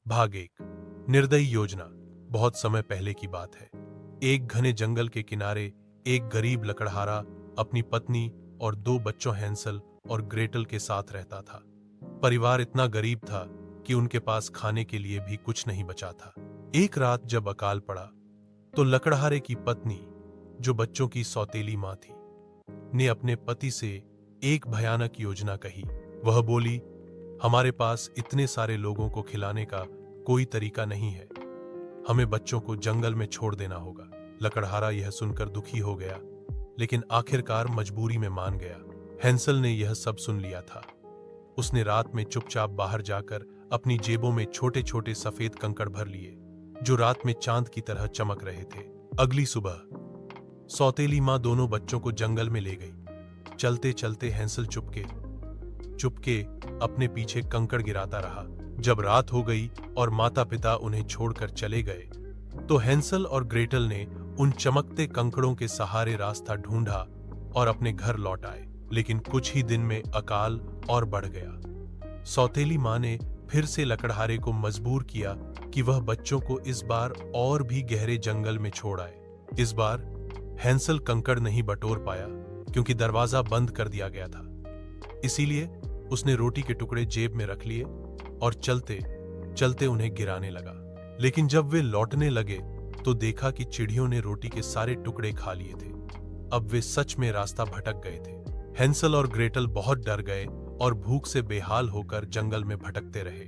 भाग एक। निर्दयी योजना। बहुत समय पहले की बात है। एक घने जंगल के किनारे एक गरीब लकड़हारा अपनी पत्नी और दो बच्चों हैंसल और ग्रेटल के साथ रहता था। परिवार इतना गरीब था कि उनके पास खाने के लिए भी कुछ नहीं बचा था। एक रात जब अकाल पड़ा तो लकड़हारे की पत्नी, जो बच्चों की सौतेली मां थी, ने अपने पति से एक भयानक योजना कही। वह बोली, हमारे पास इतने सारे लोगों को खिलाने का कोई तरीका नहीं है, हमें बच्चों को जंगल में छोड़ देना होगा। लकड़हारा यह सुनकर दुखी हो गया, लेकिन आखिरकार मजबूरी में मान गया। हैंसल ने यह सब सुन लिया था। उसने रात में चुपचाप बाहर जाकर अपनी जेबों में छोटे छोटे सफेद कंकड़ भर लिए, जो रात में चांद की तरह चमक रहे थे। अगली सुबह सौतेली मां दोनों बच्चों को जंगल में ले गई। चलते चलते हैंसल चुपके चुपके अपने पीछे कंकड़ गिराता रहा। जब रात हो गई और माता पिता उन्हें छोड़कर चले गए, तो हैंसल और ग्रेटल ने उन चमकते कंकड़ों के सहारे रास्ता ढूंढा और अपने घर लौट आए। लेकिन कुछ ही दिन में अकाल और बढ़ गया। सौतेली मां ने फिर से लकड़हारे को मजबूर किया कि वह बच्चों को इस बार और भी गहरे जंगल में छोड़ आए। इस बार हैंसल कंकड़ नहीं बटोर पाया, क्योंकि दरवाजा बंद कर दिया गया था। इसीलिए उसने रोटी के टुकड़े जेब में रख लिए और चलते चलते उन्हें गिराने लगा। लेकिन जब वे लौटने लगे तो देखा कि चिड़ियों ने रोटी के सारे टुकड़े खा लिए थे। अब वे सच में रास्ता भटक गए थे। हैंसल और ग्रेटल बहुत डर गए और भूख से बेहाल होकर जंगल में भटकते रहे।